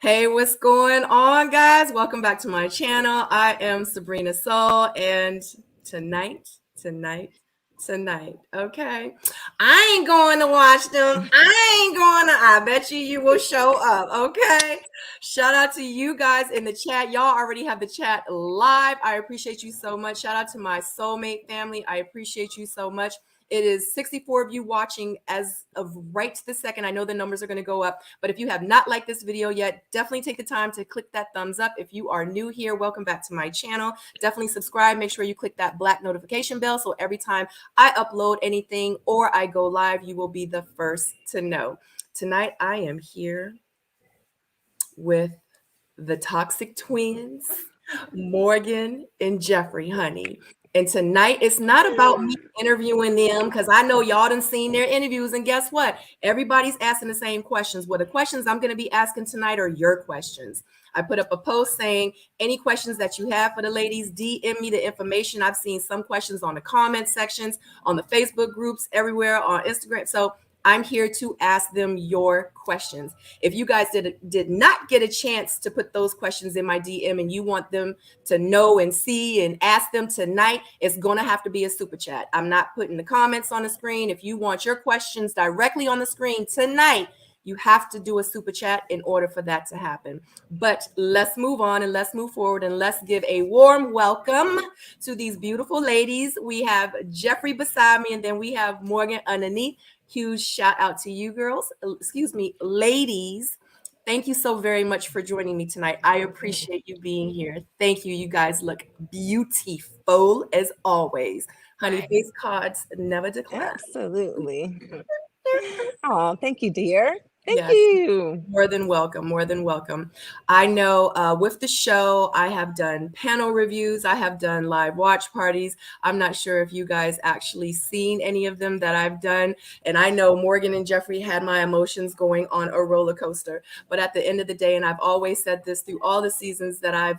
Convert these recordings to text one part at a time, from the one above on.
Hey, what's going on, guys? Welcome back to my channel. I am SABRINA-READY, and tonight, okay? I ain't going to watch them. I bet you will show up, okay? Shout out to you guys in the chat. Y'all already have the chat live. I appreciate you so much. Shout out to my soulmate family. I appreciate you so much. It is 64 of you watching as of right this second. I know the numbers are going to go up, but if you have not liked this video yet, definitely take the time to click that thumbs up. If you are new here, welcome back to my channel. Definitely subscribe. Make sure you click that black notification bell so every time I upload anything or I go live, you will be the first to know. Tonight, I am here with the Toxic Twins, Morgan and Jeffrey, honey. And tonight, it's not about me interviewing them because I know y'all done seen their interviews. And guess what? Everybody's asking the same questions. Well, the questions I'm going to be asking tonight are your questions. I put up a post saying any questions that you have for the ladies, DM me the information. I've seen some questions on the comment sections, on the Facebook groups, everywhere, on Instagram. So I'm here to ask them your questions. If you guys did not get a chance to put those questions in my DM and you want them to know and see and ask them tonight, it's going to have to be a super chat. I'm not putting the comments on the screen. If you want your questions directly on the screen tonight, you have to do a super chat in order for that to happen. But let's move on and let's move forward and let's give a warm welcome to these beautiful ladies. We have Jeffrey beside me and then we have Morgan underneath. Huge shout out to you girls, excuse me, ladies. Thank you so very much for joining me tonight. I appreciate you being here. Thank you. You guys look beautiful as always. Honey, face cards never decline. Absolutely. Oh, thank you, dear. Thank Yes, you. more than welcome, more than welcome. I know with the show, I have done panel reviews. I have done live watch parties. I'm not sure if you guys actually seen any of them that I've done. And I know Morgan and Jeffrey had my emotions going on a roller coaster. But at the end of the day, and I've always said this through all the seasons that I've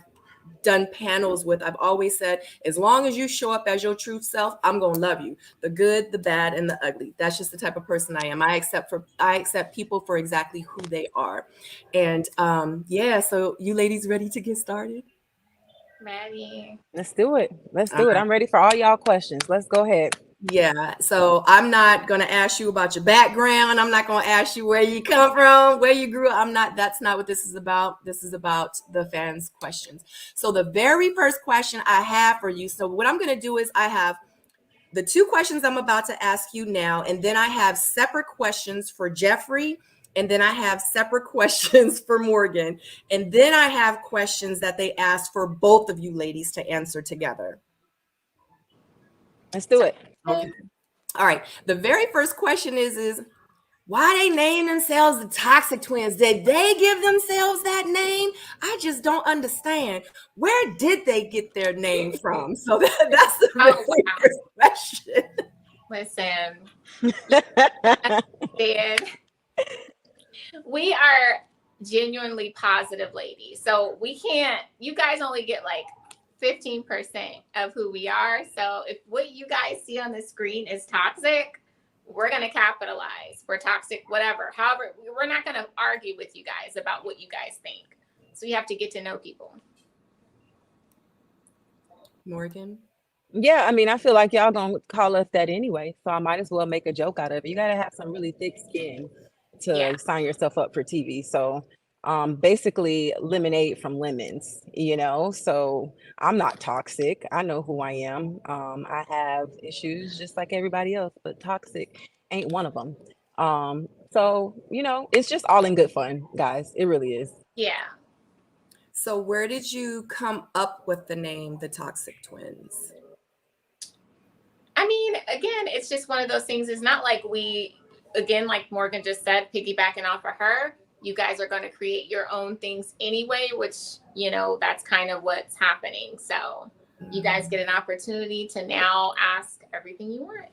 done panels with, I've always said, as long as you show up as your true self, I'm gonna love you, the good, the bad, and the ugly. That's just the type of person I am. I accept people for exactly who they are. And yeah, so you ladies ready to get started? Ready. Let's do it. Let's do it. I'm ready for all y'all questions. Let's go ahead. Yeah, so I'm not going to ask you about your background. I'm not going to ask you where you come from, where you grew up. That's not what this is about. This is about the fans' questions. So the very first question I have for you, so what I'm going to do is I have the two questions I'm about to ask you now, and then I have separate questions for Jeffrey, and then I have separate questions for Morgan, and then I have questions that they asked for both of you ladies to answer together. Let's do it. Okay. All right. The very first question is why they name themselves the Toxic Twins? Did they give themselves that name? I just don't understand. Where did they get their name from? So that's the very first question. Listen, we are genuinely positive ladies. So we can't, you guys only get like 15% of who we are. So if what you guys see on the screen is toxic, we're going to capitalize. We're toxic, whatever. However, we're not going to argue with you guys about what you guys think. So you have to get to know people. Morgan? Yeah, I mean, I feel like y'all gonna call us that anyway, so I might as well make a joke out of it. You gotta have some really thick skin to sign yourself up for TV. So basically lemonade from lemons, you know. So I'm not toxic. I know who I am. I have issues just like everybody else, but toxic ain't one of them. So you know, it's just all in good fun, guys. It really is. Yeah. So where did you come up with the name the Toxic Twins? I mean, again, it's just one of those things. It's not like we, again, like Morgan just said, piggybacking off of her, you guys are going to create your own things anyway, which, you know, that's kind of what's happening. So you guys get an opportunity to now ask everything you want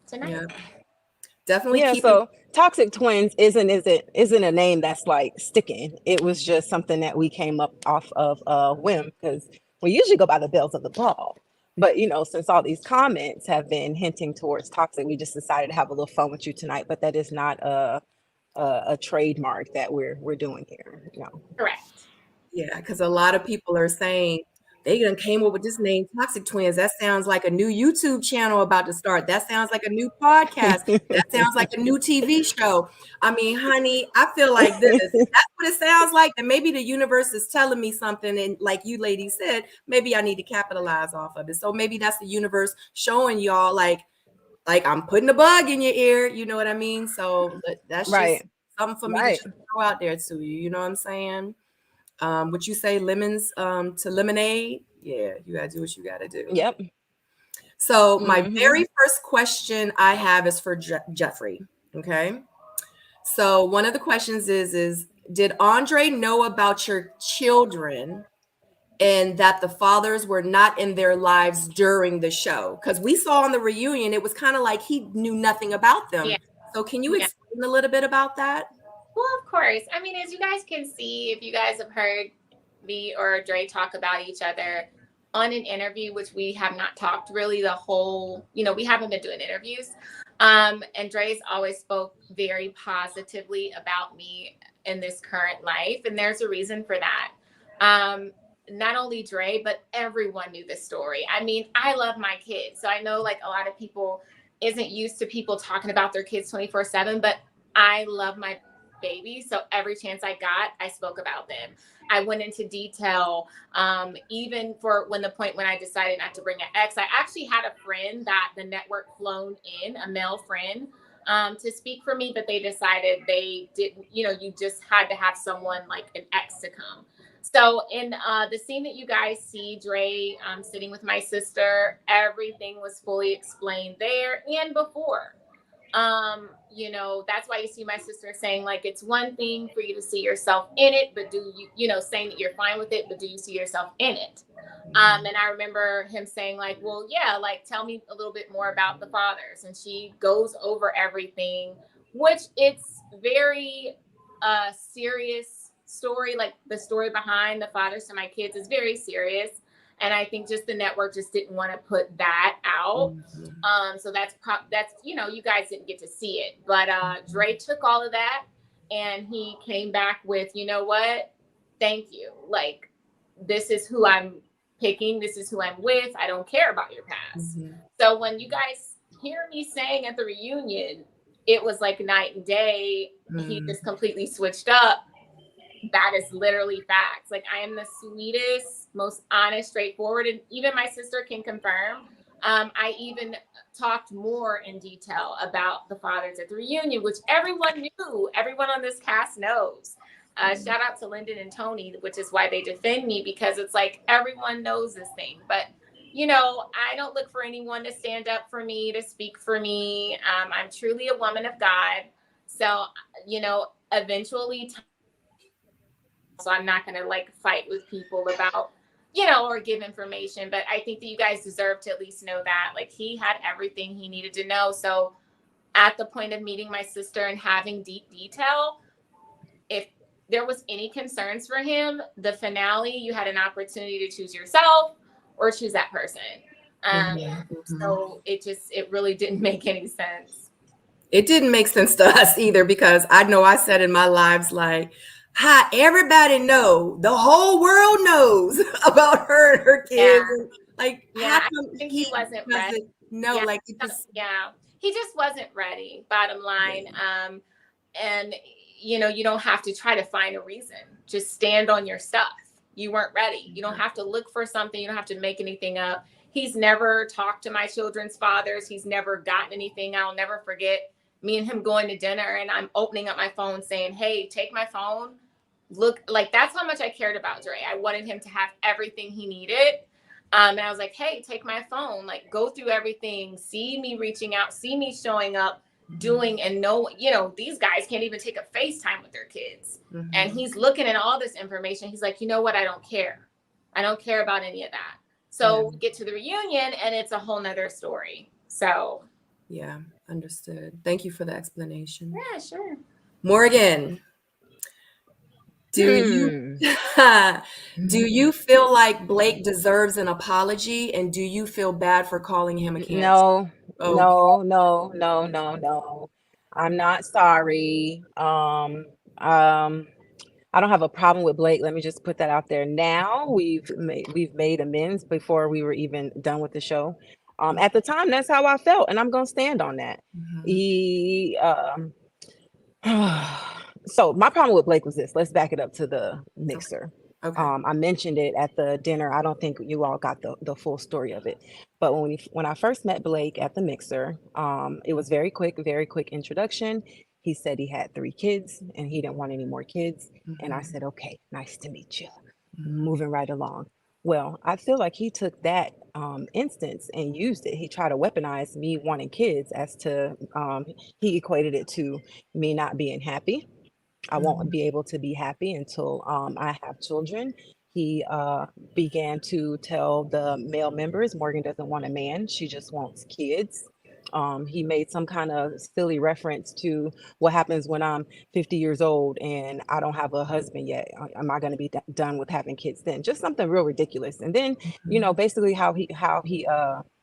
tonight. Yeah. Definitely. Yeah, so Toxic Twins isn't a name that's like sticking. It was just something that we came up off of a whim because we usually go by the bells of the ball. But, you know, since all these comments have been hinting towards toxic, we just decided to have a little fun with you tonight. But that is not a trademark that we're doing here. No. Correct. Yeah, because a lot of people are saying they done came up with this name, Toxic Twins. That sounds like a new YouTube channel about to start. That sounds like a new podcast. That sounds like a new TV show. I mean, honey, I feel like this. That's what it sounds like. And maybe the universe is telling me something. And like you ladies said, maybe I need to capitalize off of it. So maybe that's the universe showing y'all like I'm putting a bug in your ear. You know what I mean? So that's Right. just something for me to just throw out there to you. You know what I'm saying? Would you say lemons to lemonade? Yeah, you gotta do what you gotta do. Yep. So my very first question I have is for Jeffrey. Okay. So one of the questions is did Andre know about your children and that the fathers were not in their lives during the show? Because we saw on the reunion, it was kind of like he knew nothing about them. Yeah. So can you explain a little bit about that? Well, of course. I mean, as you guys can see, if you guys have heard me or Dre talk about each other on an interview, which we have not talked really the whole, we haven't been doing interviews. And Dre's always spoke very positively about me in this current life. And there's a reason for that. Not only Dre, but everyone knew this story. I mean, I love my kids. So I know like a lot of people isn't used to people talking about their kids 24/7, but I love my baby. So every chance I got, I spoke about them. I went into detail, even for when I decided not to bring an ex. I actually had a friend that the network flown in, a male friend, to speak for me, but they decided they didn't, you just had to have someone like an ex to come. So in the scene that you guys see, Dre sitting with my sister, everything was fully explained there and before. That's why you see my sister saying like it's one thing for you to see yourself in it, but do you saying that you're fine with it, but do you see yourself in it? And I remember him saying like, well, yeah, like tell me a little bit more about the fathers. And she goes over everything, which it's very serious story. Like the story behind the fathers to my kids is very serious. And I think just the network just didn't want to put that out. So that's you guys didn't get to see it. But Dre took all of that and he came back with, you know what? Thank you. Like, this is who I'm picking. This is who I'm with. I don't care about your past. So when you guys hear me saying at the reunion, it was like night and day. He just completely switched up. That is literally facts. Like I am the sweetest, most honest, straightforward, and even my sister can confirm. I even talked more in detail about the fathers at the reunion, which everyone knew. Everyone on this cast knows. Shout out to Lyndon and Tony, which is why they defend me, because it's like everyone knows this thing. But I don't look for anyone to stand up for me, to speak for me. I'm truly a woman of God. So eventually. So I'm not going to like fight with people about, or give information. But I think that you guys deserve to at least know that like he had everything he needed to know. So at the point of meeting my sister and having deep detail, if there was any concerns for him, the finale, you had an opportunity to choose yourself or choose that person. So it really didn't make any sense. It didn't make sense to us either, because I know I said in my lives like, hi, everybody know, the whole world knows about her and her kids. Yeah. And like, I think he wasn't ready. No, yeah. like it just, he just wasn't ready. Bottom line, and you don't have to try to find a reason. Just stand on your stuff. You weren't ready. You don't have to look for something. You don't have to make anything up. He's never talked to my children's fathers. He's never gotten anything. I'll never forget me and him going to dinner, and I'm opening up my phone saying, hey, take my phone. Look, like that's how much I cared about Dre. I wanted him to have everything he needed. And I was like, hey, take my phone, like go through everything, see me reaching out, see me showing up, doing, and these guys can't even take a FaceTime with their kids. And he's looking at all this information. He's like, you know what? I don't care. I don't care about any of that. So we get to the reunion and it's a whole nother story. So. Yeah, understood. Thank you for the explanation. Yeah, sure. Morgan, do you feel like Blake deserves an apology, and do you feel bad for calling him a cancer? No, Oh. no. I'm not sorry. I don't have a problem with Blake. Let me just put that out there. Now we've made amends before we were even done with the show. At the time, that's how I felt, and I'm gonna stand on that. He so my problem with Blake was this. Let's back it up to the mixer. Okay. I mentioned it at the dinner. I don't think you all got the full story of it. But when I first met Blake at the mixer, it was very quick introduction. He said he had 3 kids and he didn't want any more kids. And I said, okay, nice to meet you. Moving right along. Well, I feel like he took that instance and used it. He tried to weaponize me wanting kids as to he equated it to me not being happy. I won't be able to be happy until I have children. He began to tell the male members, Morgan doesn't want a man, she just wants kids. He made some kind of silly reference to what happens when I'm 50 years old and I don't have a husband yet. Am I going to be done with having kids then? Just something real ridiculous. And then, basically how he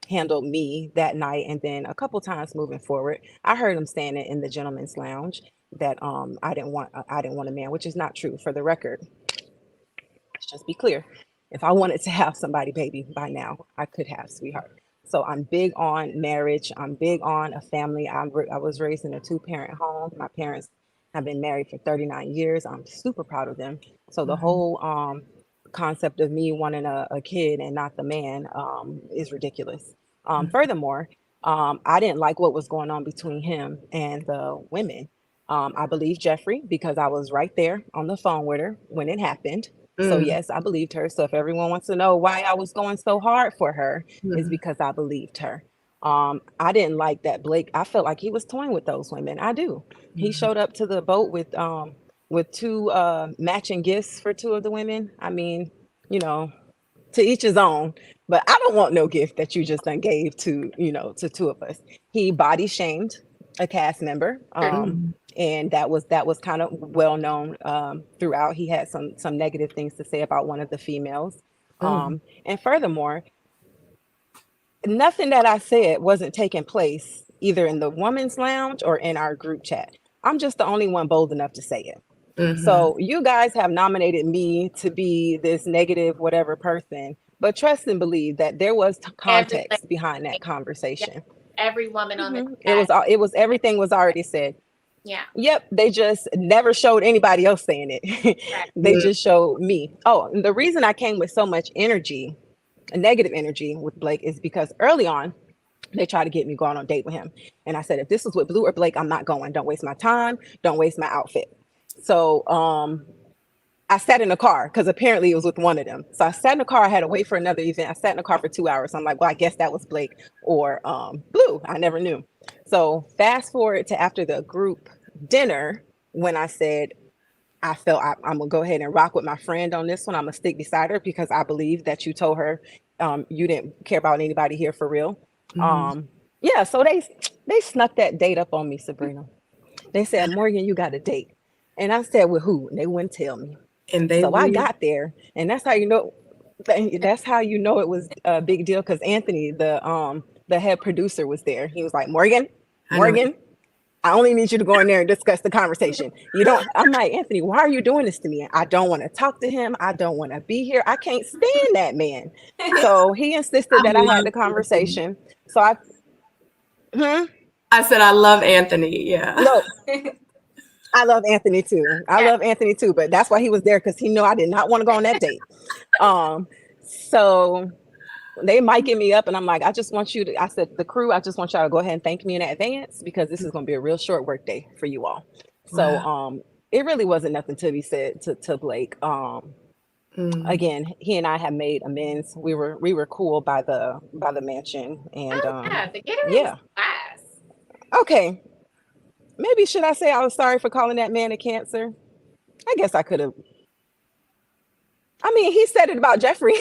handled me that night, and then a couple times moving forward, I heard him saying it in the gentleman's lounge that I didn't want a man, which is not true. For the record, let's just be clear. If I wanted to have somebody, baby, by now I could have, sweetheart. So I'm big on marriage. I'm big on a family. I was raised in a 2-parent home. My parents have been married for 39 years. I'm super proud of them. So the whole concept of me wanting a kid and not the man is ridiculous. Furthermore, I didn't like what was going on between him and the women. I believe Jeffrey because I was right there on the phone with her when it happened. So yes, I believed her. So if everyone wants to know why I was going so hard for her, is because I believed her. I didn't like that Blake. I felt like he was toying with those women. I do. He showed up to the boat with 2 matching gifts for 2 of the women. I mean, to each his own, but I don't want no gift that you just done gave to 2 of us. He body shamed a cast member. And that was kind of well known throughout. He had some negative things to say about one of the females. And furthermore, nothing that I said wasn't taking place either in the woman's lounge or in our group chat. I'm just the only one bold enough to say it. So you guys have nominated me to be this negative whatever person, but trust and believe that there was context behind that conversation. Every woman on the it was everything was already said. Yeah. Yep. They just never showed anybody else saying it. They just showed me. Oh, and the reason I came with so much energy, a negative energy with Blake, is because early on, they tried to get me going on a date with him. And I said, if this was with Blue or Blake, I'm not going. Don't waste my time. Don't waste my outfit. So I sat in the car because apparently it was with one of them. So I sat in the car. I had to wait for another event. I sat in the car for 2 hours. I'm like, well, I guess that was Blake or Blue. I never knew. So fast forward to after the group dinner, when I said, I felt I'm gonna go ahead and rock with my friend on this one. I'm gonna stick beside her because I believe that you told her you didn't care about anybody here for real. Yeah, so they snuck that date up on me, Sabrina. They said, Morgan, you got a date. And I said, with who? And they wouldn't tell me. And I got there, and that's how you know it was a big deal, because Anthony, the head producer, was there. He was like, Morgan, I only need you to go in there and discuss the conversation. I'm like, Anthony, why are you doing this to me? I don't want to talk to him. I don't want to be here. I can't stand that man. So he insisted that I had the conversation. So I said, I love Anthony. Yeah. No, I love Anthony too. Love Anthony too, but that's why he was there, because he knew I did not want to go on that date. So they miking me up, and I'm like, I said, the crew, I just want y'all to go ahead and thank me in advance, because this is going to be a real short work day for you all. So it really wasn't nothing to be said to Blake. Again, he and I have made amends. We were cool by the mansion, and the getaway was class. Okay, maybe should I say I was sorry for calling that man a Cancer? I guess I could have. I mean, he said it about Jeffrey.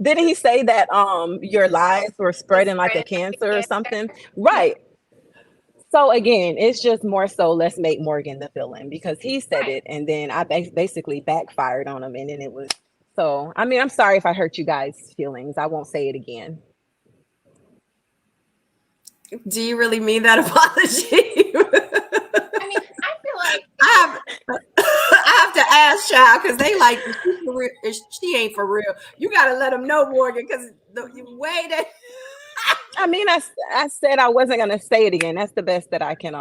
Didn't he say that your lies were spreading like a cancer or something? Right. So again, it's just more so, let's make Morgan the villain, because he said it, and then I basically backfired on him, and then it was. So, I mean, I'm sorry if I hurt you guys' feelings. I won't say it again. Do you really mean that apology? I mean, I feel like I have to ask child because they like if she ain't for real. You got to let them know, Morgan, because the way that I mean, I said I wasn't gonna say it again. That's the best that I can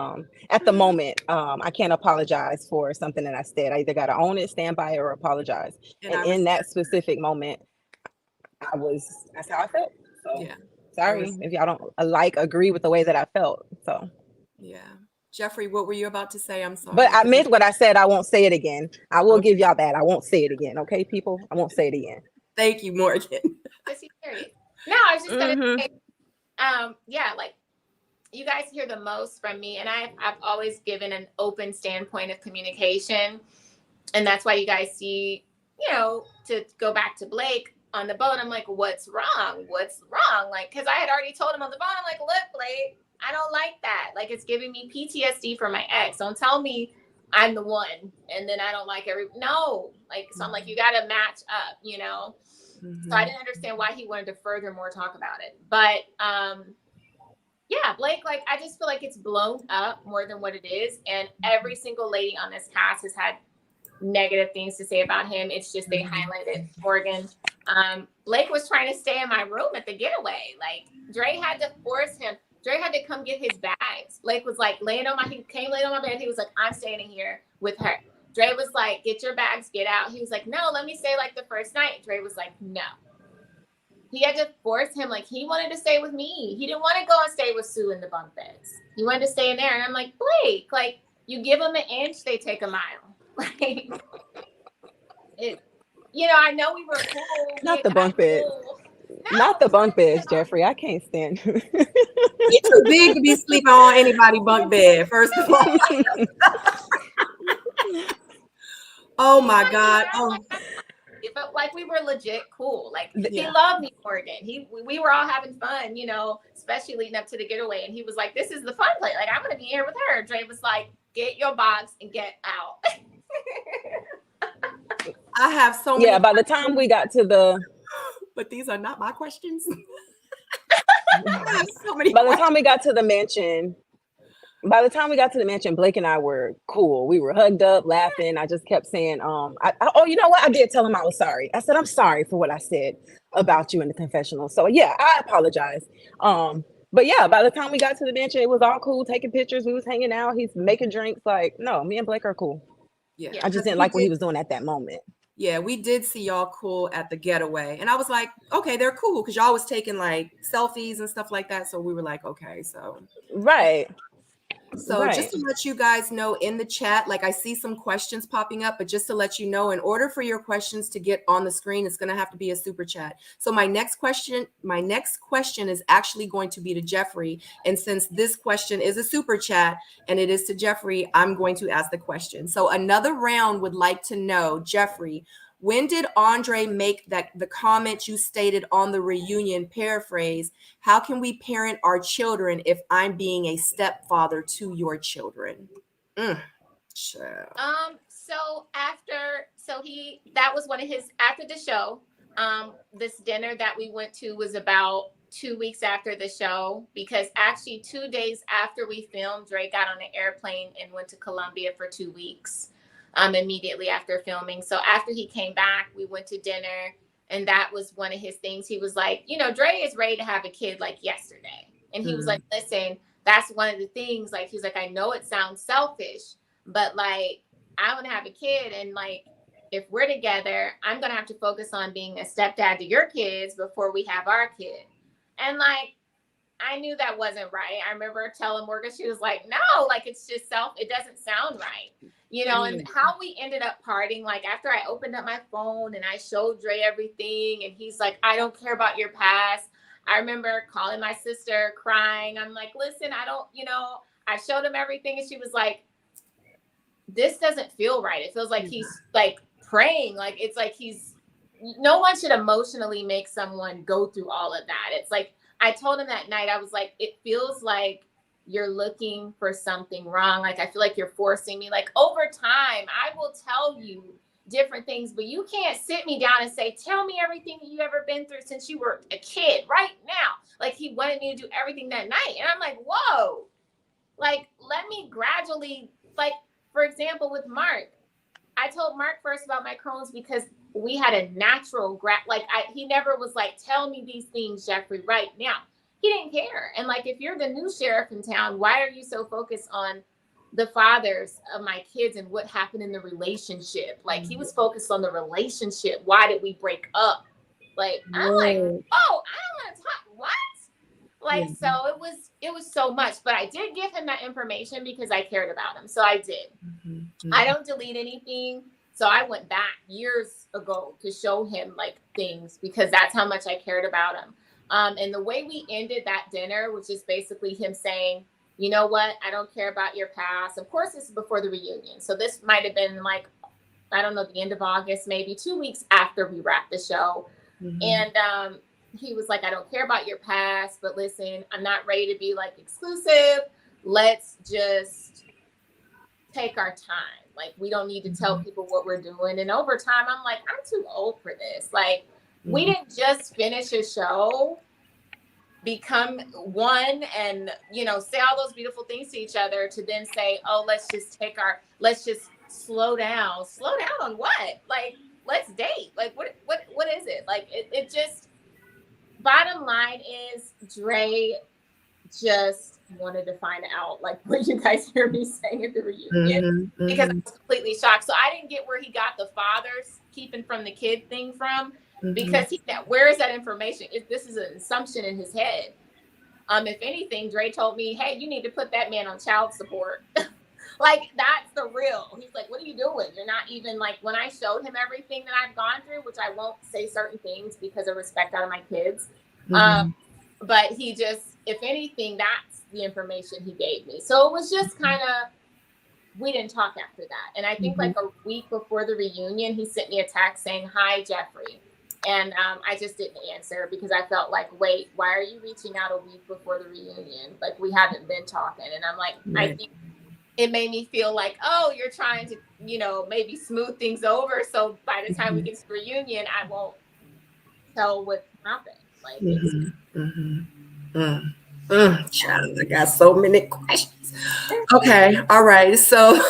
at the moment. I can't apologize for something that I said. I either gotta own it, stand by it, or apologize. And in that specific moment, that's how I felt. So yeah. sorry if y'all don't agree with the way that I felt. So yeah. Jeffrey, what were you about to say? I'm sorry. But I meant what I said. I won't say it again. I will Okay. give y'all that. I won't say it again. Okay, people? I won't say it again. Thank you, Morgan. Is he serious? No, I was just gonna say, yeah, like you guys hear the most from me, and I've always given an open standpoint of communication, and that's why you guys see, to go back to Blake on the boat, I'm like, what's wrong? What's wrong? Like, because I had already told him on the boat, I'm like, look, Blake, I don't like that. Like, it's giving me PTSD for my ex. Don't tell me I'm the one, and then I don't like no. Like, so I'm like, you got to match up, Mm-hmm. So I didn't understand why he wanted to furthermore talk about it. But yeah, Blake, like, I just feel like it's blown up more than what it is. And every single lady on this cast has had negative things to say about him. It's just they highlighted Morgan. Blake was trying to stay in my room at the getaway. Like, Dre had to force him. Dre had to come get his bags. Blake was like he came laying on my bed. He was like, I'm staying in here with her. Dre was like, get your bags, get out. He was like, no, let me stay like the first night. Dre was like, no. He had to force him. Like, he wanted to stay with me. He didn't want to go and stay with Sue in the bunk beds. He wanted to stay in there. And I'm like, Blake, like, you give them an inch, they take a mile. Like, I know we were cool. Not the bunk beds. No, not the bunk beds, Jeffrey. I can't stand. You're too big to be sleeping on anybody's bunk bed, first of all. Oh my God. Oh. But like, we were legit cool. Like, he loved me, Morgan. We were all having fun, especially leading up to the getaway. And he was like, this is the fun place. Like, I'm gonna be here with her. Dre was like, get your box and get out. I have so many. Yeah, by the time we got to but these are not my questions. So many by the time we got to the mansion, Blake and I were cool. We were hugged up, laughing. I just kept saying, you know what? I did tell him I was sorry. I said, I'm sorry for what I said about you in the confessional. So yeah, I apologize. But yeah, by the time we got to the mansion, it was all cool, taking pictures. We was hanging out. He's making drinks. Like, no, me and Blake are cool. Yeah. I just didn't like what he was doing at that moment. Yeah, we did see y'all cool at the getaway. And I was like, okay, they're cool. Because y'all was taking like selfies and stuff like that. So we were like, okay, so. Right. So just to let you guys know in the chat, like I see some questions popping up, but just to let you know, in order for your questions to get on the screen, it's going to have to be a super chat. So my next question is actually going to be to Jeffrey. And since this question is a super chat and it is to Jeffrey, I'm going to ask the question. So another round would like to know, Jeffrey, when did Andre make the comment you stated on the reunion, paraphrase, how can we parent our children if I'm being a stepfather to your children? Sure. That was one of his, after the show, this dinner that we went to was about 2 weeks after the show, because actually 2 days after we filmed, Dre got on an airplane and went to Colombia for 2 weeks. Immediately after filming. So after he came back, we went to dinner, and that was one of his things. He was like, Dre is ready to have a kid like yesterday. And he was like, listen, that's one of the things. Like, he's like, I know it sounds selfish, but like, I want to have a kid. And like, if we're together, I'm going to have to focus on being a stepdad to your kids before we have our kid. And like, I knew that wasn't right. I remember telling Morgan, she was like, no, like, it's just it doesn't sound right. And how we ended up parting, like after I opened up my phone and I showed Dre everything, and he's like, I don't care about your past. I remember calling my sister crying. I'm like, listen, I don't, I showed him everything. And she was like, this doesn't feel right. It feels like he's like praying. Like, it's like no one should emotionally make someone go through all of that. It's like, I told him that night, I was like, it feels like you're looking for something wrong. Like, I feel like you're forcing me. Like, over time, I will tell you different things, but you can't sit me down and say, tell me everything that you ever been through since you were a kid right now. Like, he wanted me to do everything that night. And I'm like, whoa, like, let me gradually, like, for example, with Mark, I told Mark first about my Crohn's because we had a natural he never was like, tell me these things, Jeffrey, right now. He didn't care. And like, if you're the new sheriff in town, why are you so focused on the fathers of my kids and what happened in the relationship? Like, he was focused on the relationship. Why did we break up? Like, I'm like, oh, I don't want to talk. What? Like, so it was so much, but I did give him that information because I cared about him. So I did. I don't delete anything. So I went back years ago to show him like things because that's how much I cared about him. And the way we ended that dinner, which is basically him saying, you know what? I don't care about your past. Of course, this is before the reunion. So this might have been like, I don't know, the end of August, maybe 2 weeks after we wrapped the show. And he was like, I don't care about your past, but listen, I'm not ready to be like exclusive. Let's just take our time. Like, we don't need to tell people what we're doing. And over time, I'm like, I'm too old for this. Like, we didn't just finish a show, become one, and, you know, say all those beautiful things to each other to then say, oh, let's just slow down. Slow down on what? Like, let's date. Like, what is it? Like, it just, bottom line is Dre just wanted to find out, like, what you guys hear me saying at the reunion, because I was completely shocked. So I didn't get where he got the fathers keeping from the kid thing from, because where is that information? This is an assumption in his head. If anything, Dre told me, hey, you need to put that man on child support. Like, that's the real. He's like, what are you doing? You're not even, like, when I showed him everything that I've gone through, which I won't say certain things because of respect out of my kids. But he just, if anything, that's the information he gave me. So it was just kind of, we didn't talk after that. And I think like a week before the reunion, he sent me a text saying, hi, Jeffrey. And I just didn't answer because I felt like, wait, why are you reaching out a week before the reunion? Like, we haven't been talking. And I'm like, I think it made me feel like, oh, you're trying to, you know, maybe smooth things over. So by the time we get to the reunion, I won't tell what happened. Like, Child, I got so many questions. Okay, all right. So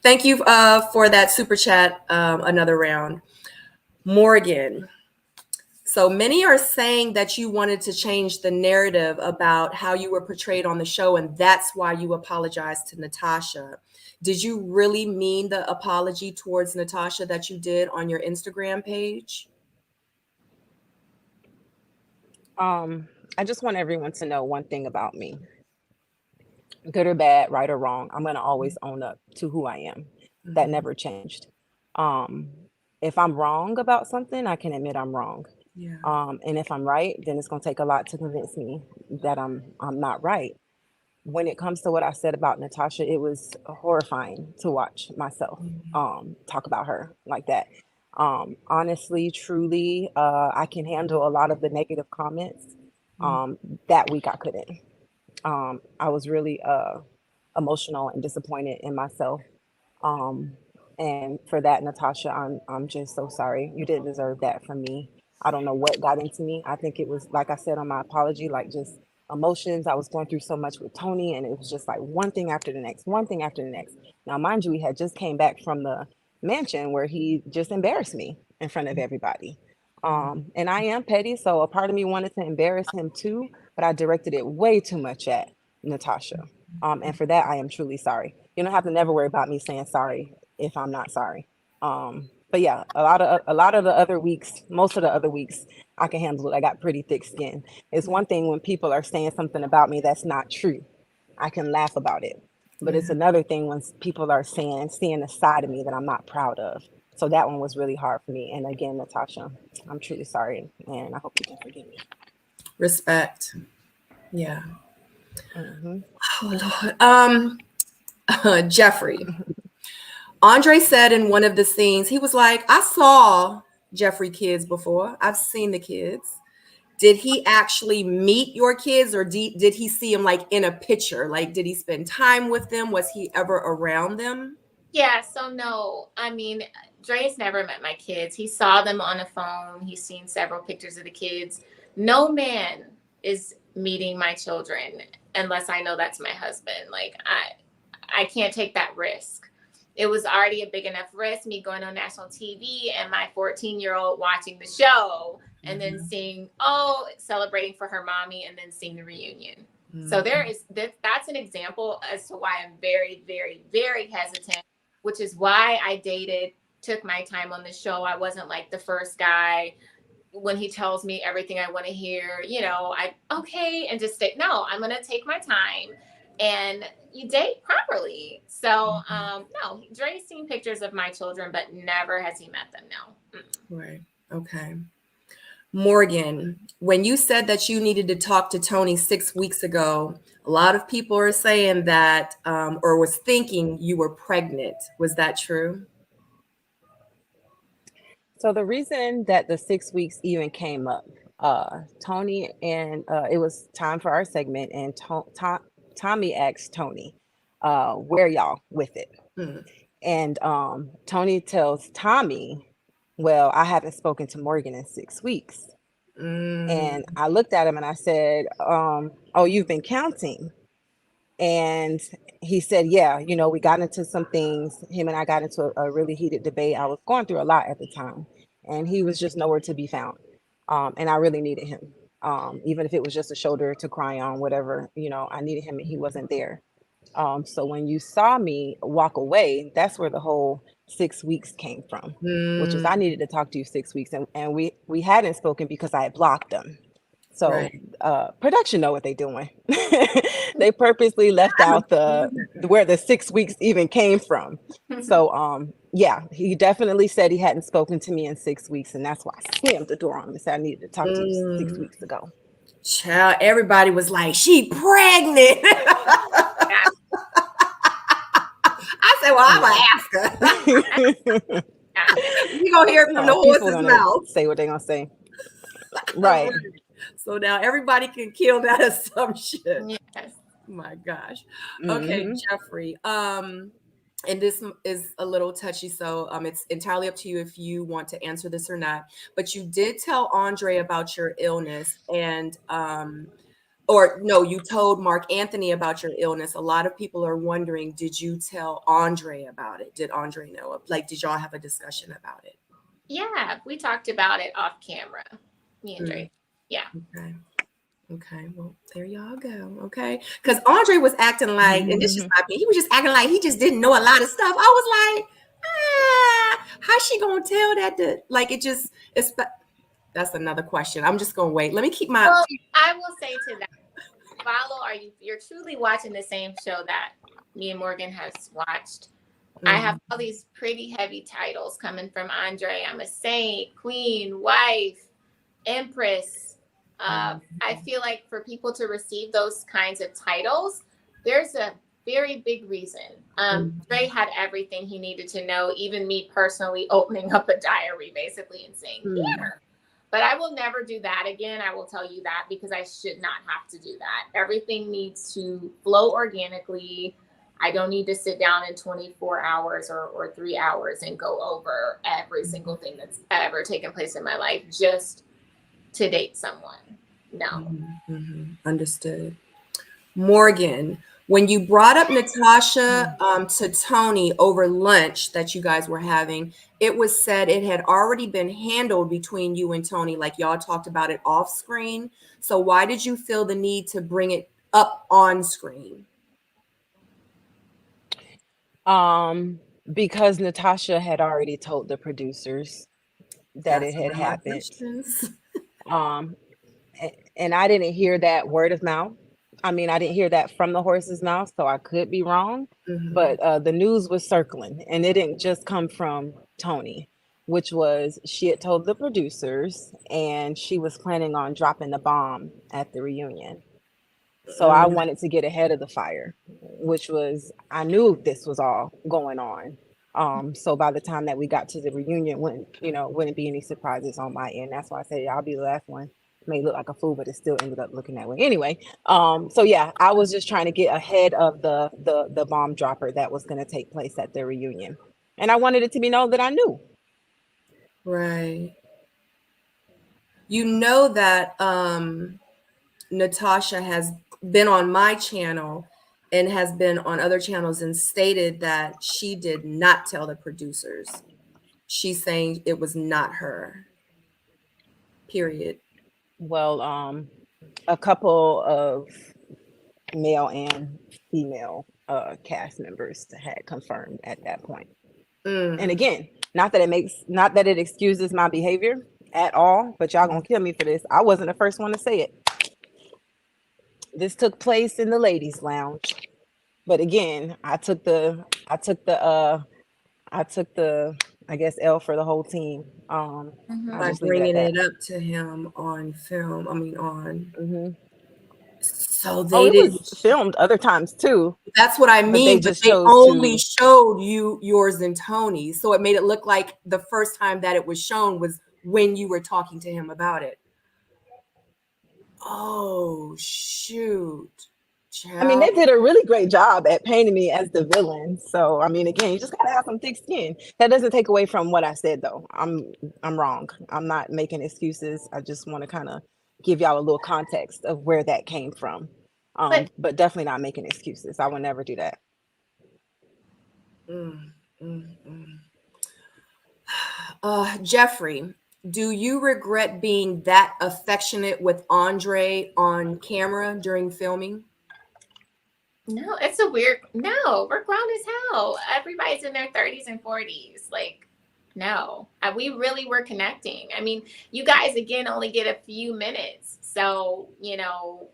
thank you for that super chat. Another round. Morgan. So many are saying that you wanted to change the narrative about how you were portrayed on the show, and that's why you apologized to Natasha. Did you really mean the apology towards Natasha that you did on your Instagram page? I just want everyone to know one thing about me. Good or bad, right or wrong, I'm going to always own up to who I am. That never changed. If I'm wrong about something, I can admit I'm wrong. And if I'm right, then it's going to take a lot to convince me that I'm not right. When it comes to what I said about Natasha, it was horrifying to watch myself talk about her like that. Honestly, truly, I can handle a lot of the negative comments. That week I couldn't. I was really emotional and disappointed in myself. And for that, Natasha, I'm just so sorry. You didn't deserve that from me. I don't know what got into me. I think it was, like I said on my apology, like just emotions. I was going through so much with Tony, and it was just like one thing after the next, one thing after the next. Now, mind you, we had just came back from the mansion where he just embarrassed me in front of everybody. And I am petty, so a part of me wanted to embarrass him too, but I directed it way too much at Natasha. And for that, I am truly sorry. You don't have to never worry about me saying sorry if I'm not sorry. But yeah, a lot of the other weeks, most of the other weeks, I can handle it. I got pretty thick skin. It's one thing when people are saying something about me that's not true. I can laugh about it. But it's another thing when people are seeing a side of me that I'm not proud of. So that one was really hard for me. And again, Natasha, I'm truly sorry, and I hope you can forgive me. Respect. Yeah. Oh, Lord. Jeffrey. Andre said in one of the scenes, he was like, I saw Jeffrey kids before. I've seen the kids. Did he actually meet your kids, or did he see them like in a picture? Like, did he spend time with them? Was he ever around them? Yeah, so no, I mean, Dre's never met my kids. He saw them on a phone. He's seen several pictures of the kids. No man is meeting my children unless I know that's my husband. Like I can't take that risk. It was already a big enough risk, me going on national TV and my 14-year-old watching the show and then seeing, celebrating for her mommy and then seeing the reunion. So that's an example as to why I'm very, very, very hesitant, which is why I took my time on the show. I wasn't like the first guy when he tells me everything I want to hear, and just say, no, I'm going to take my time and you date properly. So, no, Dre's seen pictures of my children, but never has he met them. No. Right. Okay. Morgan, when you said that you needed to talk to Tony 6 weeks ago, a lot of people are saying that, or was thinking you were pregnant. Was that true? So the reason that the 6 weeks even came up, Tony and it was time for our segment, and Tommy asked Tony, where y'all with it? And Tony tells Tommy, well, I haven't spoken to Morgan in 6 weeks. And I looked at him and I said, oh, you've been counting. And he said, yeah, we got into some things. Him and I got into a really heated debate. I was going through a lot at the time, and he was just nowhere to be found. And I really needed him. Even if it was just a shoulder to cry on, whatever, I needed him and he wasn't there. So when you saw me walk away, that's where the whole 6 weeks came from, which is I needed to talk to you 6 weeks. And we hadn't spoken because I had blocked them. So production know what they're doing. They purposely left out where the 6 weeks even came from. So yeah, he definitely said he hadn't spoken to me in 6 weeks, and that's why I slammed the door on him and said I needed to talk to you 6 weeks ago. Child, everybody was like, she pregnant. I said, well, I'm gonna ask her. You gonna hear it from the horse's mouth. Say what they're gonna say. Right. So now everybody can kill that assumption. Yes. My gosh. Okay, Jeffrey. And this is a little touchy, so it's entirely up to you if you want to answer this or not. But you did tell Andre about your illness, and or no, you told Mark Anthony about your illness. A lot of people are wondering, did you tell Andre about it? Did Andre know? Like, did y'all have a discussion about it? Yeah, we talked about it off camera, me and Dre. Yeah. Okay, well, there y'all go. Okay, because Andre was acting like, and this is not me, he was just acting like he just didn't know a lot of stuff. I was like, how's she gonna tell that? That's another question. I'm just gonna wait. Let me keep my. Well, I will say to that, you're truly watching the same show that me and Morgan has watched. I have all these pretty heavy titles coming from Andre. I'm a saint, queen, wife, empress. I feel like for people to receive those kinds of titles, there's a very big reason. Dre had everything he needed to know, even me personally opening up a diary basically and saying, here. But I will never do that again. I will tell you that, because I should not have to do that. Everything needs to flow organically. I don't need to sit down in 24 hours or 3 hours and go over every single thing that's ever taken place in my life just to date someone. No. Understood. Morgan, when you brought up Natasha to Tony over lunch that you guys were having, it was said it had already been handled between you and Tony, like y'all talked about it off screen. So why did you feel the need to bring it up on screen? Because Natasha had already told the producers that it had happened. And I didn't hear that word of mouth. I mean, I didn't hear that from the horse's mouth, so I could be wrong. But the news was circling, and it didn't just come from Tony, which was she had told the producers, and she was planning on dropping the bomb at the reunion. So I wanted to get ahead of the fire, which was, I knew this was all going on. So by the time that we got to the reunion, wouldn't be any surprises on my end. That's why I said I'll be the last one. May look like a fool, but it still ended up looking that way anyway. So yeah, I was just trying to get ahead of the bomb dropper that was going to take place at the reunion, and I wanted it to be known that I knew. Right. You know that Natasha has been on my channel and has been on other channels and stated that she did not tell the producers. She's saying it was not her. Period. Well, a couple of male and female cast members had confirmed at that point. And again, not that it excuses my behavior at all, but y'all gonna kill me for this. I wasn't the first one to say it. This took place in the ladies' lounge. But again, I took the I guess L for the whole team. By bringing it up to him on film. I mean on. So they it was filmed other times too. That's what I mean. But they only showed you yours and Tony's, so it made it look like the first time that it was shown was when you were talking to him about it. Oh shoot! I mean, they did a really great job at painting me as the villain. So I mean, again, you just gotta have some thick skin. That doesn't take away from what I said, though. I'm wrong. I'm not making excuses. I just want to kind of give y'all a little context of where that came from. But definitely not making excuses. I would never do that. Jeffrey, do you regret being that affectionate with Andre on camera during filming? No, it's no, we're grown as hell. Everybody's in their 30s and 40s. Like, no, we really were connecting. I mean, you guys, again, only get a few minutes. So, you know,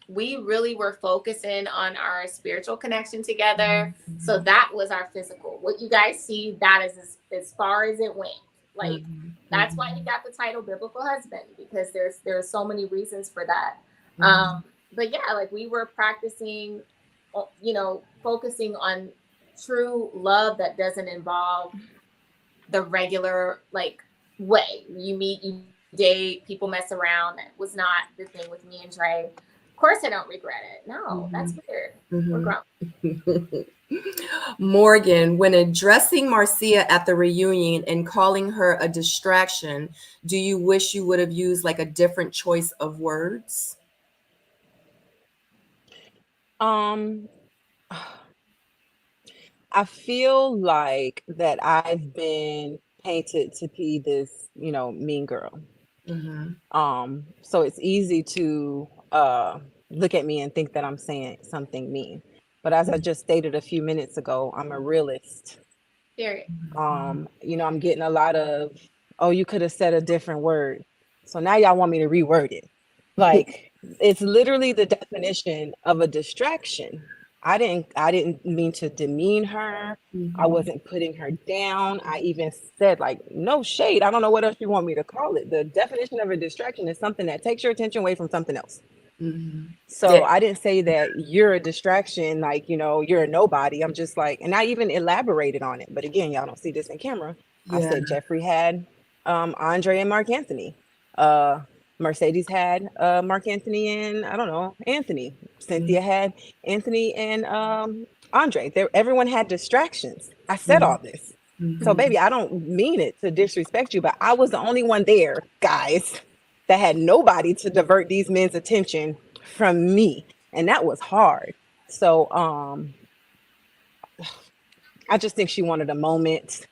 we really were focusing on our spiritual connection together. So that was our physical. What you guys see, that is as far as it went. Like, that's why he got the title Biblical Husband, because there's so many reasons for that. But yeah, like we were practicing, you know, focusing on true love that doesn't involve the regular, like, way you meet, you date, people mess around. That was not the thing with me and Dre. Of course I don't regret it. No, that's weird. We're grown. Morgan, when addressing Marcia at the reunion and calling her a distraction, do you wish you would have used like a different choice of words? I feel like that I've been painted to be this, you know, mean girl. So it's easy to look at me and think that I'm saying something mean. But as I just stated a few minutes ago, I'm a realist. Period. You know, I'm getting a lot of, oh, you could have said a different word. So now y'all want me to reword it. Like, it's literally the definition of a distraction. I didn't mean to demean her. I wasn't putting her down. I even said, like, no shade. I don't know what else you want me to call it. The definition of a distraction is something that takes your attention away from something else. So I didn't say that you're a distraction, like, you know, you're a nobody. I'm just like, and I even elaborated on it. But again, y'all don't see this in camera. I said Jeffrey had Andre and Mark Anthony. Mercedes had Mark Anthony and, I don't know, Anthony. Cynthia had Anthony and Andre. Everyone had distractions. I said all this. So baby, I don't mean it to disrespect you, but I was the only one there, guys, that had nobody to divert these men's attention from me. And that was hard. So I just think she wanted a moment,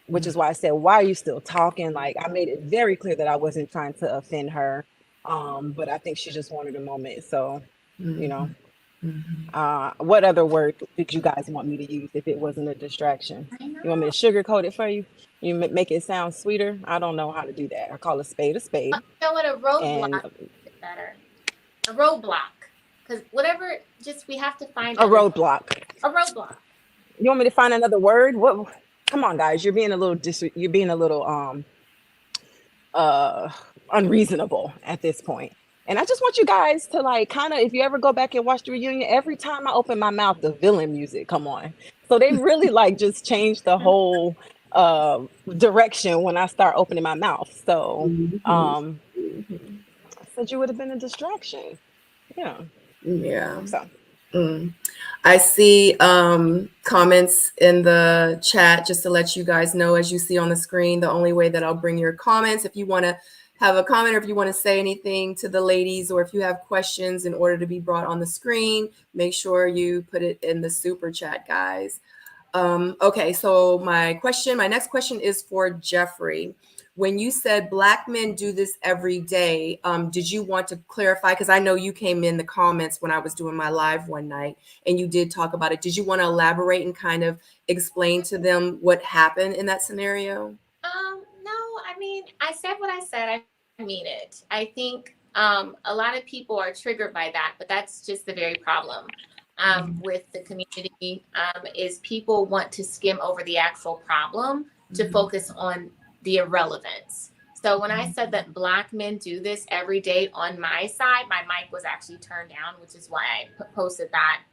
which is why I said, why are you still talking? Like, I made it very clear that I wasn't trying to offend her. But I think she just wanted a moment. So, you know, what other word did you guys want me to use if it wasn't a distraction? You want me to sugarcoat it for you? You make it sound sweeter? I don't know how to do that. I call a spade a spade. You know what, a roadblock is better. A roadblock. Because whatever, just we have to find a roadblock. A roadblock. You want me to find another word? What? Come on, guys. You're being a little unreasonable at this point. And I just want you guys to, like, kind of, if you ever go back and watch the reunion, every time I open my mouth, the villain music come on. So they really like just changed the whole direction when I start opening my mouth. So I said you would have been a distraction. Yeah. So I see comments in the chat, just to let you guys know, as you see on the screen. The only way that I'll bring your comments, if you want to have a comment or if you want to say anything to the ladies, or if you have questions in order to be brought on the screen, make sure you put it in the super chat, guys. Okay, so my next question is for Jeffrey. When you said Black men do this every day, did you want to clarify? Because I know you came in the comments when I was doing my live one night and you did talk about it. Did you want to elaborate and kind of explain to them what happened in that scenario? No, I mean, I said what I said. I mean it. I think a lot of people are triggered by that, but that's just the very problem with the community is people want to skim over the actual problem to focus on the irrelevance. So when I said that Black men do this every day on my side, my mic was actually turned down, which is why I posted that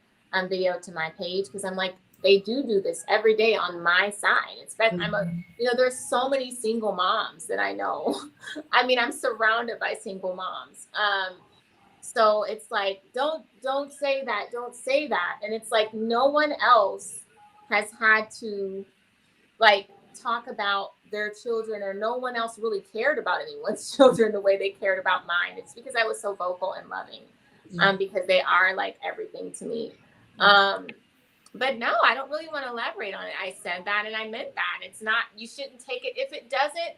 video to my page, because I'm like, they do this every day on my side. It's there's so many single moms that I know. I mean, I'm surrounded by single moms. So it's like, don't say that, don't say that. And it's like, no one else has had to like talk about their children, or no one else really cared about anyone's children the way they cared about mine. It's because I was so vocal and loving, because they are like everything to me. But no, I don't really want to elaborate on it. I said that and I meant that. It's not, you shouldn't take it. If it doesn't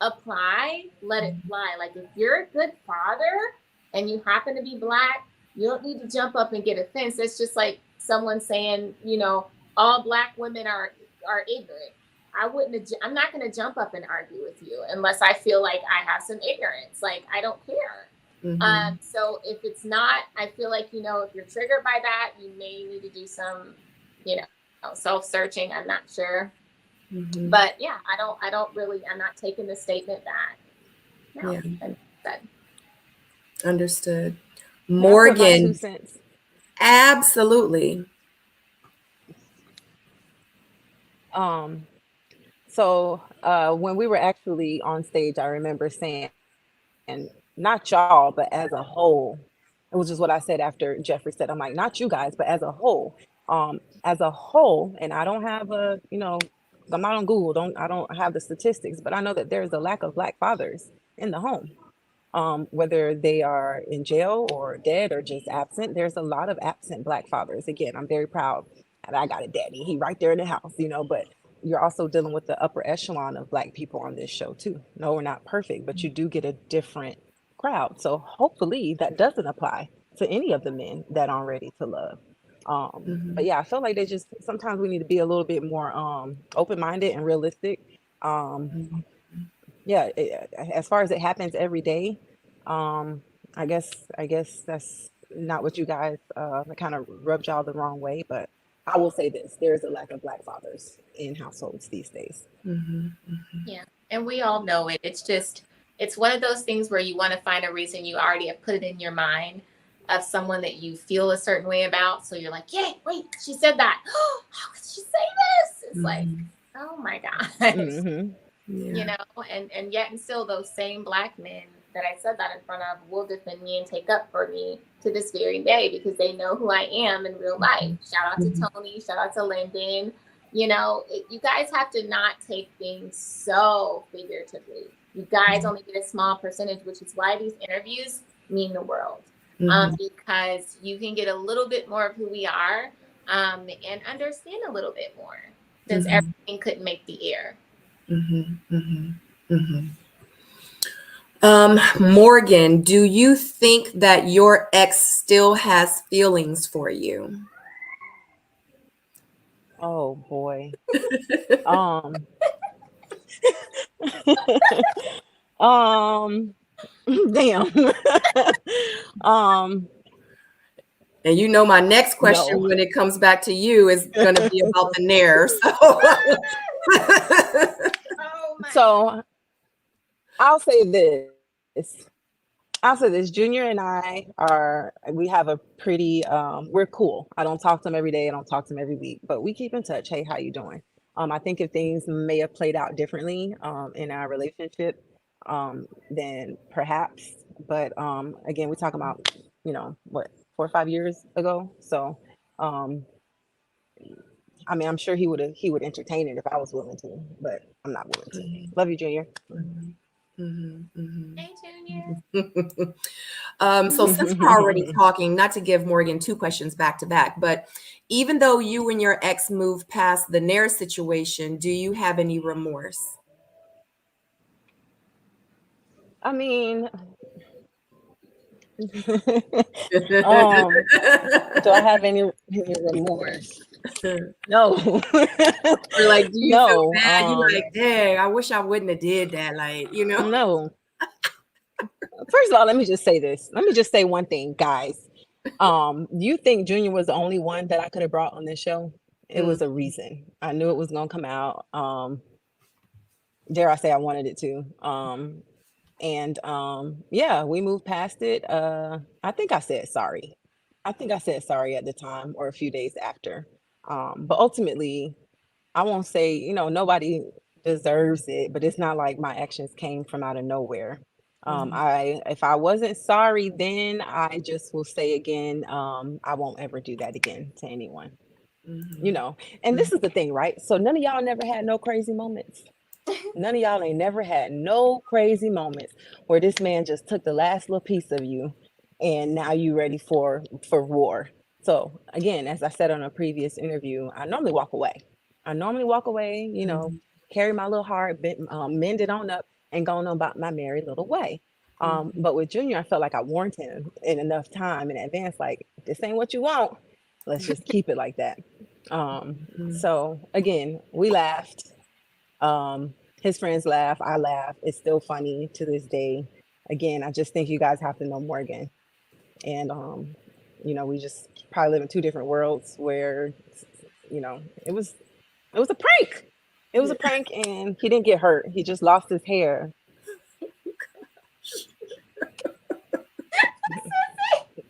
apply, let it fly. Like if you're a good father and you happen to be Black, you don't need to jump up and get offense. It's just like someone saying, all Black women are ignorant. I'm not going to jump up and argue with you unless I feel like I have some ignorance. Like, I don't care. So if it's not, I feel like, if you're triggered by that, you may need to do some, self-searching. I'm not sure. But yeah, I'm not taking the statement back. No, yeah. Understood. Morgan. 2 cents. Absolutely. So when we were actually on stage, I remember saying, and not y'all, but as a whole, it was just what I said after Jeffrey said, I'm like, not you guys, but as a whole, and I don't have I'm not on Google, I don't have the statistics, but I know that there's a lack of Black fathers in the home, whether they are in jail or dead or just absent. There's a lot of absent Black fathers. Again, I'm very proud and I got a daddy. He right there in the house, but you're also dealing with the upper echelon of Black people on this show too. No, we're not perfect, but you do get a different crowd. So hopefully that doesn't apply to any of the men that aren't ready to love. But yeah, I feel like sometimes we need to be a little bit more open-minded and realistic. Yeah, as far as it happens every day, I guess that's not what you guys kind of rubbed y'all the wrong way, but I will say this: there is a lack of Black fathers in households these days. Yeah, and we all know it. It's one of those things where you want to find a reason. You already have put it in your mind of someone that you feel a certain way about. So you're like, yeah, wait, she said that. How could she say this? It's like, oh my gosh. And yet and still those same Black men that I said that in front of will defend me and take up for me to this very day, because they know who I am in real life. Shout out to Tony, shout out to Lyndon. You guys have to not take things so figuratively. You guys only get a small percentage, which is why these interviews mean the world. Because you can get a little bit more of who we are and understand a little bit more, since everything couldn't make the air. Morgan, do you think that your ex still has feelings for you? Oh boy. Damn. And my next question when it comes back to you is going to be about the Nair. So I'll say this. Junior and I we have a pretty, we're cool. I don't talk to him every day. I don't talk to him every week, but we keep in touch. Hey, how you doing? I think if things may have played out differently in our relationship, then perhaps, but again, we're talking about, what, 4 or 5 years ago. So, I mean, I'm sure he would entertain it if I was willing to, but I'm not willing to. Love you, Junior. Hey, Junior. So since we're already talking, not to give Morgan two questions back to back, but even though you and your ex moved past the Nair situation, do you have any remorse? I mean, do I have any remorse? No. Or like, do you feel No. bad? You like, dang, I wish I wouldn't have did that. Like, you know. No. First of all, let me just say this. Let me just say one thing, guys. You think Junior was the only one that I could have brought on this show? It was a reason. I knew it was gonna come out. Dare I say I wanted it to. Yeah, we moved past it. I think I said sorry. I think I said sorry at the time or a few days after. But ultimately, I won't say, you know, nobody deserves it, but it's not like my actions came from out of nowhere. If I wasn't sorry then, I just will say again, I won't ever do that again to anyone. You know, and this is the thing, right? So none of y'all never had no crazy moments. None of y'all ain't never had no crazy moments where this man just took the last little piece of you and now you ready for war. So again, as I said on a previous interview, I normally walk away. You know, carry my little heart, mend it on up and go on about my merry little way. But with Junior, I felt like I warned him in enough time in advance, like, this ain't what you want. Let's just keep it like that. So again, we laughed. His friends laugh, I laugh. It's still funny to this day. Again, I just think you guys have to know Morgan. And you know, we just probably live in two different worlds where, you know, it was a prank. It was a prank and he didn't get hurt. He just lost his hair.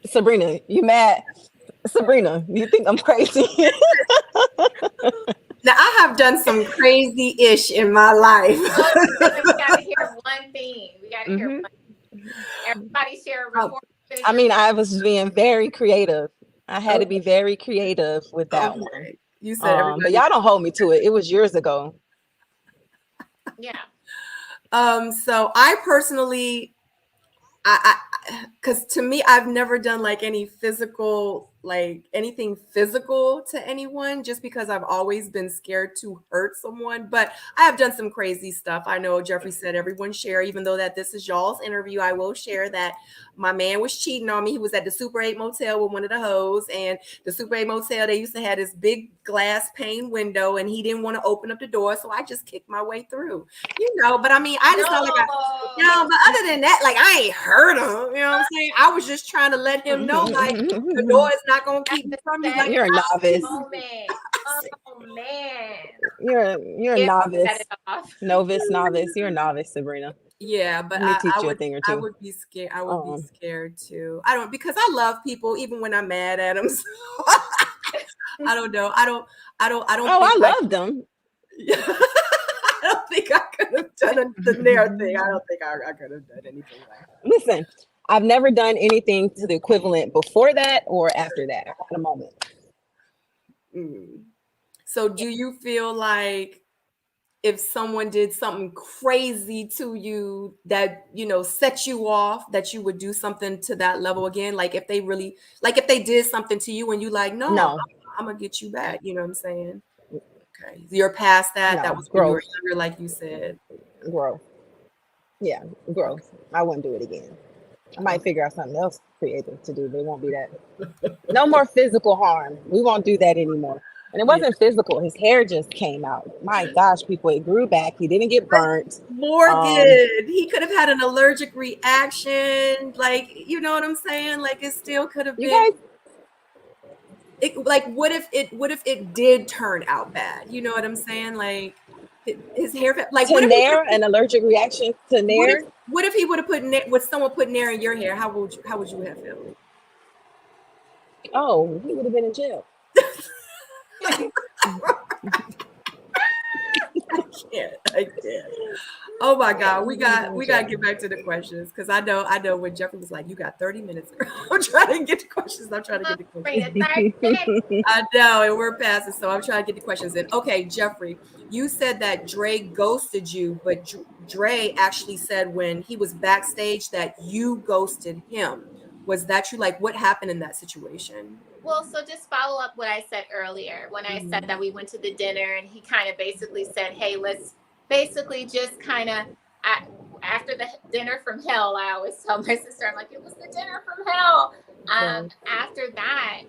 Sabrina, you mad? Sabrina, you think I'm crazy? Now, I have done some crazy-ish in my life. We gotta hear one thing. We gotta hear one thing. Everybody share a report. I mean, I was being very creative. I had to be very creative with that one. You said everybody. But y'all don't hold me to it. It was years ago. Yeah. So I personally, because to me, I've never done like any physical, like anything physical to anyone, just because I've always been scared to hurt someone. But I have done some crazy stuff. I know Jeffrey said everyone share, even though that this is y'all's interview, I will share that my man was cheating on me. He was at the Super 8 motel with one of the hoes, and the Super 8 motel, they used to have this big glass pane window, and he didn't want to open up the door, so I just kicked my way through, you know. But I mean, I just felt like you know, but other than that, like, I ain't hurt him, you know what I'm saying? I was just trying to let him know, like, the door is not gonna keep me from you. Like, you're a novice. Oh man. You're a novice. Novice. You're a novice, Sabrina. Yeah, but Let me teach you a thing or two. I would be scared. I would be scared too. I don't, because I love people even when I'm mad at them. So I don't know. I don't. Oh, I love them. I don't think I could have done the Nair thing. I don't think I could have done anything like that. Listen, I've never done anything to the equivalent before that or after that. I had a moment. So do you feel like if someone did something crazy to you that, you know, set you off, that you would do something to that level again? Like if they really, like if they did something to you and you like, no. I'm gonna get you back. You know what I'm saying? Okay. You're past that. No, that was when you were younger, like you said. Growth. Yeah, growth. I wouldn't do it again. I might figure out something else creative to do, but it won't be that. No more physical harm. We won't do that anymore. And it wasn't physical. His hair just came out. My gosh, people, it grew back. He didn't get burnt. Morgan, he could have had an allergic reaction. Like, you know what I'm saying? Like, it still could have been. Like, what if it did turn out bad? You know what I'm saying? Like, his hair, like, to Nair, an allergic reaction to Nair. What if he would have would someone put Nair in your hair? How would you have felt? Oh, he would have been in jail. I can't. Oh my God, we got to get back to the questions because I know when Jeffrey was like, "You got 30 minutes." Girl. I'm trying to get the questions. I know, and we're past it, so I'm trying to get the questions in. Okay, Jeffrey, you said that Dre ghosted you, but Dre actually said when he was backstage that you ghosted him. Was that true? Like, what happened in that situation? Well, so just follow up what I said earlier when I said that we went to the dinner and he kind of basically said, hey, let's basically just kind of, after the dinner from hell, I always tell my sister, I'm like, it was the dinner from hell. After that,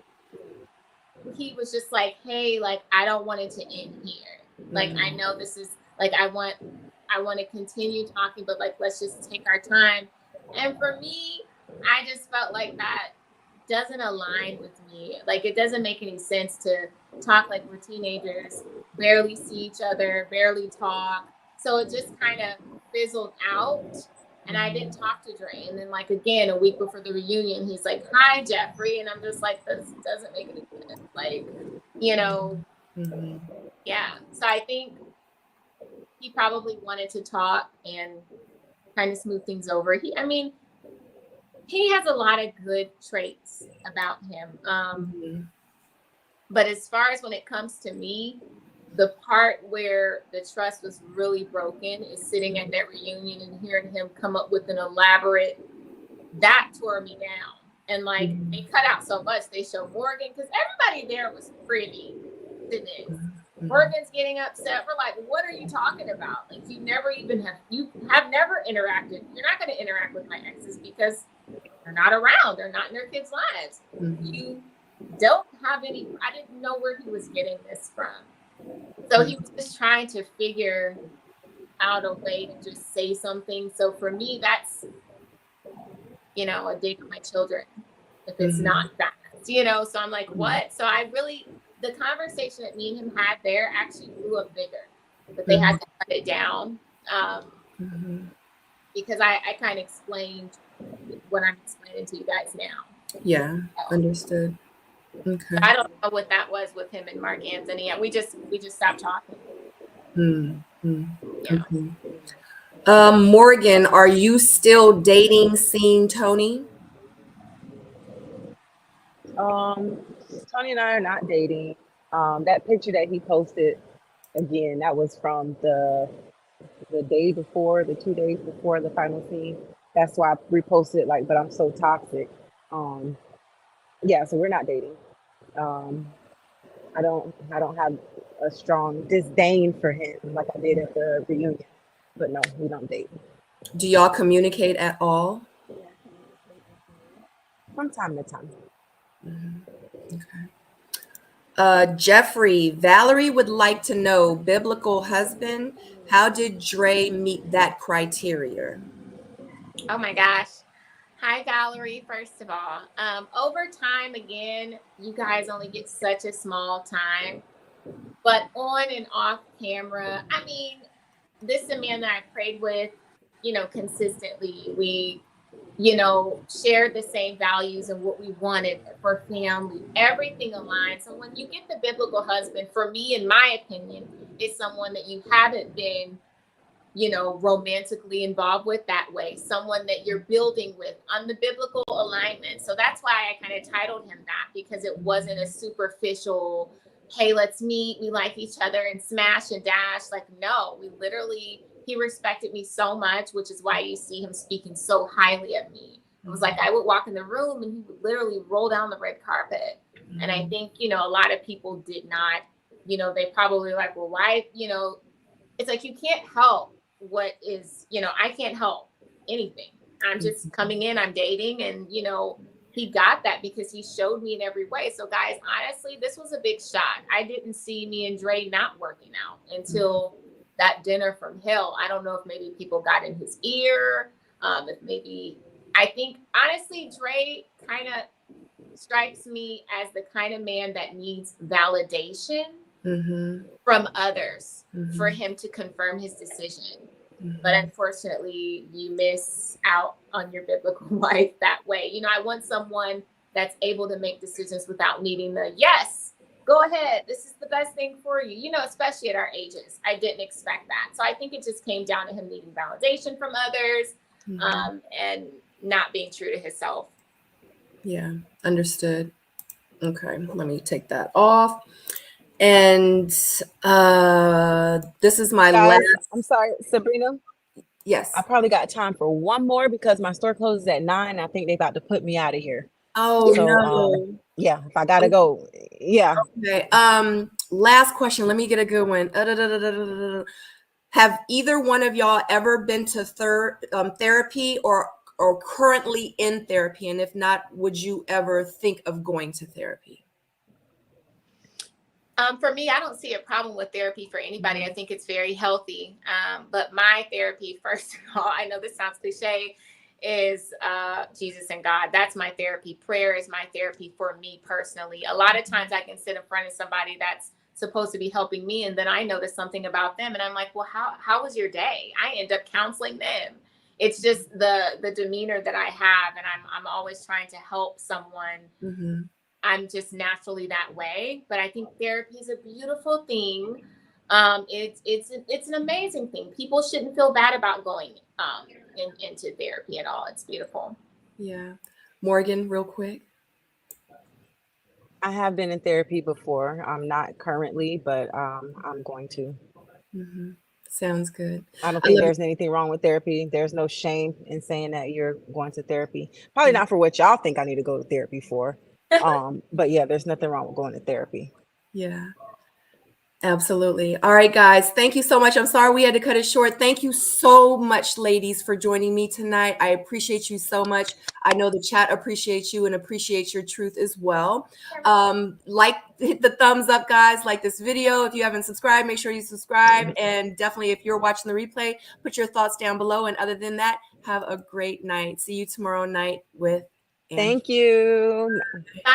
he was just like, hey, like, I don't want it to end here. Like, I know this is like, I want to continue talking, but like, let's just take our time. And for me, I just felt like that doesn't align with me. Like, it doesn't make any sense to talk like we're teenagers, barely see each other, barely talk. So it just kind of fizzled out. And I didn't talk to Dre. And then, like, again, a week before the reunion, he's like, hi, Jeffrey. And I'm just like, this doesn't make any sense. Like, you know, yeah. So I think he probably wanted to talk and kind of smooth things over. He has a lot of good traits about him. But as far as when it comes to me, the part where the trust was really broken is sitting at that reunion and hearing him come up with an elaborate, that tore me down. And like, they cut out so much. They show Morgan, because everybody there was privy to this. Morgan's getting upset. We're like, what are you talking about? Like, you have never interacted. You're not going to interact with my exes because they're not around. They're not in their kids' lives. You don't have any, I didn't know where he was getting this from. So he was just trying to figure out a way to just say something. So for me, that's, you know, a dig at my children if it's not that, you know. So I'm like, what? So the conversation that me and him had there actually grew up bigger, but they had to cut it down because I kind of explained what I'm explaining to you guys now. Yeah, understood. Okay. I don't know what that was with him and Mark Anthony. We just stopped talking. Yeah. Okay. Morgan, are you still dating Seeing Tony? Tony and I are not dating. That picture that he posted, again, that was from the day before, the 2 days before the final scene. That's why I reposted like, but I'm so toxic. Yeah, so we're not dating. I don't have a strong disdain for him like I did at the reunion, but no, we don't date. Do y'all communicate at all? From time to time. Okay. Jeffrey, Valerie would like to know, biblical husband, how did Dre meet that criteria? Oh my gosh. Hi, Valerie, first of all. Over time, again, you guys only get such a small time, but on and off camera, I mean, this is a man that I prayed with, you know, consistently. We, you know, shared the same values and what we wanted for family. Everything aligned. So when you get the biblical husband, for me, in my opinion, is someone that you haven't been, you know, romantically involved with that way, someone that you're building with on the biblical alignment. So that's why I kind of titled him that, because it wasn't a superficial, hey, let's meet, we like each other and smash and dash. Like, no, he respected me so much, which is why you see him speaking so highly of me. It was like I would walk in the room and he would literally roll down the red carpet. And I think, you know, a lot of people did not, you know, they probably like, well, why, you know, it's like, you can't help what is, you know, I can't help anything. I'm just coming in, I'm dating, and, you know, he got that because he showed me in every way. So guys, honestly, this was a big shot. I didn't see me and Dre not working out until that dinner from hell. I don't know if maybe people got in his ear, if maybe, I think honestly, Dre kind of strikes me as the kind of man that needs validation from others for him to confirm his decision. But unfortunately, you miss out on your biblical wife that way. You know, I want someone that's able to make decisions without needing the yes, go ahead. This is the best thing for you. You know, especially at our ages, I didn't expect that. So I think it just came down to him needing validation from others, and not being true to himself. Yeah, understood. Okay, let me take that off. And this is my Guys, last. I'm sorry, Sabrina. Yes. I probably got time for one more because my store closes at 9. I think they about to put me out of here. Oh, So, no. yeah, if I gotta go, yeah. Okay. Last question. Let me get a good one. Have either one of y'all ever been to therapy or currently in therapy? And if not, would you ever think of going to therapy? For me, I don't see a problem with therapy for anybody. I think it's very healthy. But my therapy, first of all, I know this sounds cliche, is Jesus and God. That's my therapy. Prayer is my therapy for me personally. A lot of times I can sit in front of somebody that's supposed to be helping me, and then I notice something about them, and I'm like, well, how was your day? I end up counseling them. It's just the demeanor that I have, and I'm always trying to help someone. I'm just naturally that way, but I think therapy is a beautiful thing. It's an amazing thing. People shouldn't feel bad about going into therapy at all. It's beautiful. Yeah. Morgan, real quick. I have been in therapy before. I'm not currently, but I'm going to. Sounds good. I don't think there's anything wrong with therapy. There's no shame in saying that you're going to therapy. Probably not for what y'all think I need to go to therapy for. But yeah, there's nothing wrong with going to therapy. Yeah. Absolutely. All right, guys. Thank you so much. I'm sorry we had to cut it short. Thank you so much, ladies, for joining me tonight. I appreciate you so much. I know the chat appreciates you and appreciates your truth as well. Hit the thumbs up, guys. Like this video. If you haven't subscribed, make sure you subscribe. And definitely, if you're watching the replay, put your thoughts down below. And other than that, have a great night. See you tomorrow night with Angie. Thank you. Bye.